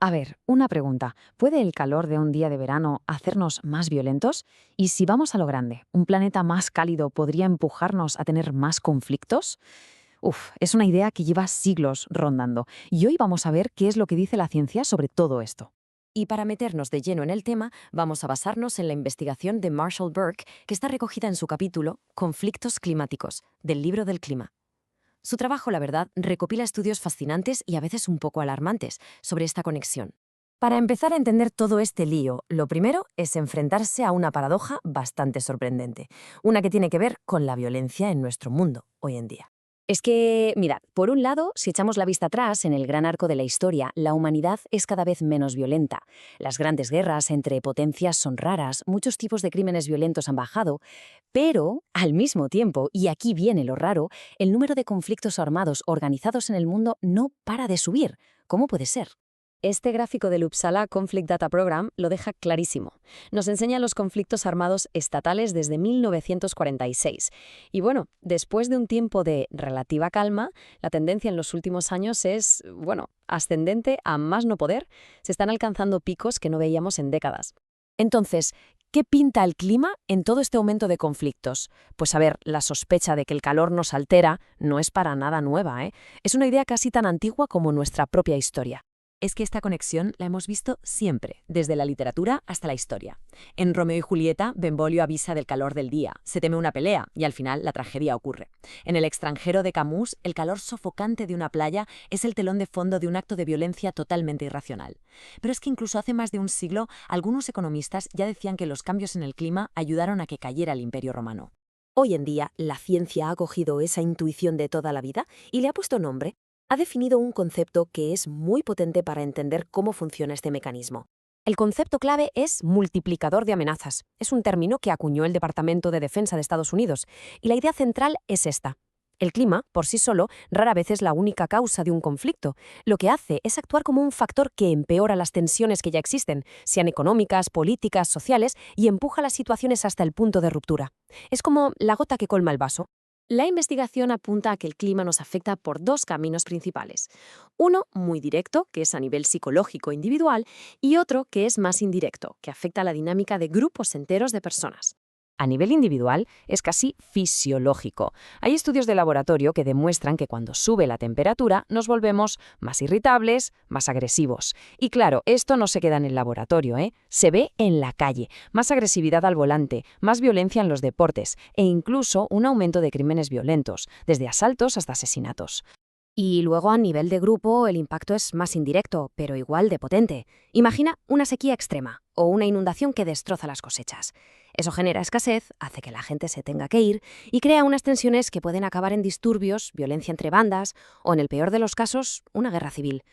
A ver, una pregunta. ¿Puede el calor de un día de verano hacernos más violentos? Y si vamos a lo grande, ¿un planeta más cálido podría empujarnos a tener más conflictos? Uf, es una idea que lleva siglos rondando. Y hoy vamos a ver qué es lo que dice la ciencia sobre todo esto. Y para meternos de lleno en el tema, vamos a basarnos en la investigación de Marshall Burke, que está recogida en su capítulo Conflictos climáticos, del libro del clima. Su trabajo, la verdad, recopila estudios fascinantes y a veces un poco alarmantes sobre esta conexión. Para empezar a entender todo este lío, lo primero es enfrentarse a una paradoja bastante sorprendente, una que tiene que ver con la violencia en nuestro mundo hoy en día. Es que, mirad, por un lado, si echamos la vista atrás en el gran arco de la historia, la humanidad es cada vez menos violenta. Las grandes guerras entre potencias son raras, muchos tipos de crímenes violentos han bajado, pero, al mismo tiempo, y aquí viene lo raro, el número de conflictos armados organizados en el mundo no para de subir. ¿Cómo puede ser? Este gráfico del Uppsala Conflict Data Program lo deja clarísimo. Nos enseña los conflictos armados estatales desde 1946. Y bueno, después de un tiempo de relativa calma, la tendencia en los últimos años es, bueno, ascendente a más no poder. Se están alcanzando picos que no veíamos en décadas. Entonces, ¿qué pinta el clima en todo este aumento de conflictos? Pues a ver, la sospecha de que el calor nos altera no es para nada nueva, ¿eh? Es una idea casi tan antigua como nuestra propia historia. Es que esta conexión la hemos visto siempre, desde la literatura hasta la historia. En Romeo y Julieta, Benvolio avisa del calor del día, se teme una pelea y al final la tragedia ocurre. En El extranjero de Camus, el calor sofocante de una playa es el telón de fondo de un acto de violencia totalmente irracional. Pero es que incluso hace más de un siglo, algunos economistas ya decían que los cambios en el clima ayudaron a que cayera el Imperio Romano. Hoy en día, la ciencia ha cogido esa intuición de toda la vida y le ha puesto nombre. Ha definido un concepto que es muy potente para entender cómo funciona este mecanismo. El concepto clave es multiplicador de amenazas. Es un término que acuñó el Departamento de Defensa de Estados Unidos, y la idea central es esta. El clima, por sí solo, rara vez es la única causa de un conflicto. Lo que hace es actuar como un factor que empeora las tensiones que ya existen, sean económicas, políticas, sociales, y empuja las situaciones hasta el punto de ruptura. Es como la gota que colma el vaso. La investigación apunta a que el clima nos afecta por dos caminos principales. Uno muy directo, que es a nivel psicológico individual, y otro que es más indirecto, que afecta a la dinámica de grupos enteros de personas. A nivel individual es casi fisiológico. Hay estudios de laboratorio que demuestran que cuando sube la temperatura nos volvemos más irritables, más agresivos. Y claro, esto no se queda en el laboratorio, ¿eh? Se ve en la calle. Más agresividad al volante, más violencia en los deportes e incluso un aumento de crímenes violentos, desde asaltos hasta asesinatos. Y luego a nivel de grupo el impacto es más indirecto, pero igual de potente. Imagina una sequía extrema o una inundación que destroza las cosechas. Eso genera escasez, hace que la gente se tenga que ir y crea unas tensiones que pueden acabar en disturbios, violencia entre bandas o, en el peor de los casos, una guerra civil.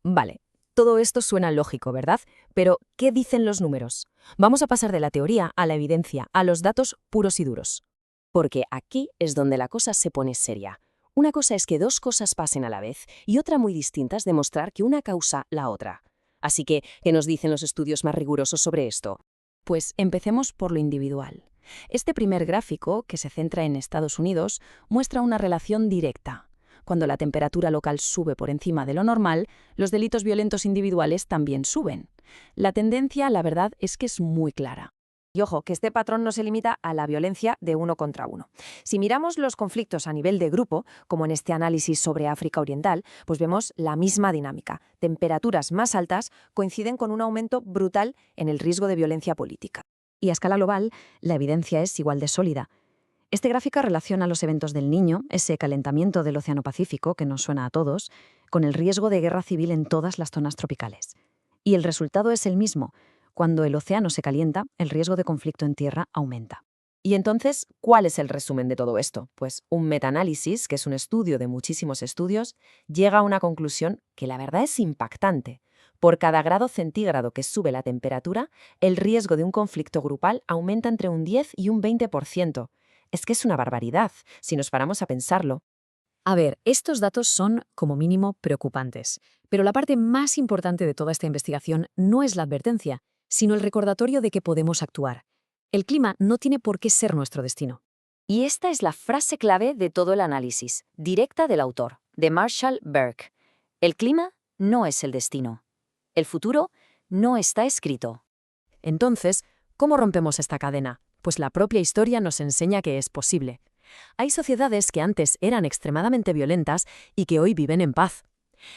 Vale, todo esto suena lógico, ¿verdad? Pero, ¿qué dicen los números? Vamos a pasar de la teoría a la evidencia, a los datos puros y duros. Porque aquí es donde la cosa se pone seria. Una cosa es que dos cosas pasen a la vez y otra muy distinta es demostrar que una causa la otra. Así que, ¿qué nos dicen los estudios más rigurosos sobre esto? Pues empecemos por lo individual. Este primer gráfico, que se centra en Estados Unidos, muestra una relación directa. Cuando la temperatura local sube por encima de lo normal, los delitos violentos individuales también suben. La tendencia, la verdad, es que es muy clara. Y ojo, que este patrón no se limita a la violencia de uno contra uno. Si miramos los conflictos a nivel de grupo, como en este análisis sobre África Oriental, pues vemos la misma dinámica. Temperaturas más altas coinciden con un aumento brutal en el riesgo de violencia política. Y a escala global, la evidencia es igual de sólida. Este gráfico relaciona los eventos del Niño, ese calentamiento del Océano Pacífico que nos suena a todos, con el riesgo de guerra civil en todas las zonas tropicales. Y el resultado es el mismo. Cuando el océano se calienta, el riesgo de conflicto en tierra aumenta. Y entonces, ¿cuál es el resumen de todo esto? Pues un metaanálisis, que es un estudio de muchísimos estudios, llega a una conclusión que la verdad es impactante. Por cada grado centígrado que sube la temperatura, el riesgo de un conflicto grupal aumenta entre un 10 y un 20%. Es que es una barbaridad, si nos paramos a pensarlo. A ver, estos datos son, como mínimo, preocupantes. Pero la parte más importante de toda esta investigación no es la advertencia, sino el recordatorio de que podemos actuar. El clima no tiene por qué ser nuestro destino. Y esta es la frase clave de todo el análisis, directa del autor, de Marshall Burke. El clima no es el destino. El futuro no está escrito. Entonces, ¿cómo rompemos esta cadena? Pues la propia historia nos enseña que es posible. Hay sociedades que antes eran extremadamente violentas y que hoy viven en paz.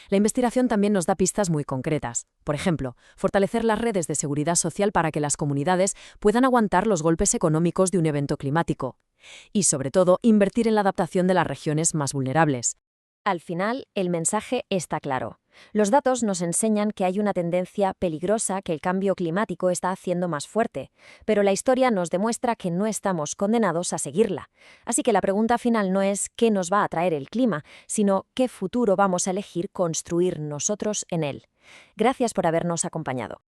La investigación también nos da pistas muy concretas. Por ejemplo, fortalecer las redes de seguridad social para que las comunidades puedan aguantar los golpes económicos de un evento climático. Y, sobre todo, invertir en la adaptación de las regiones más vulnerables. Al final, el mensaje está claro. Los datos nos enseñan que hay una tendencia peligrosa que el cambio climático está haciendo más fuerte, pero la historia nos demuestra que no estamos condenados a seguirla. Así que la pregunta final no es qué nos va a traer el clima, sino qué futuro vamos a elegir construir nosotros en él. Gracias por habernos acompañado.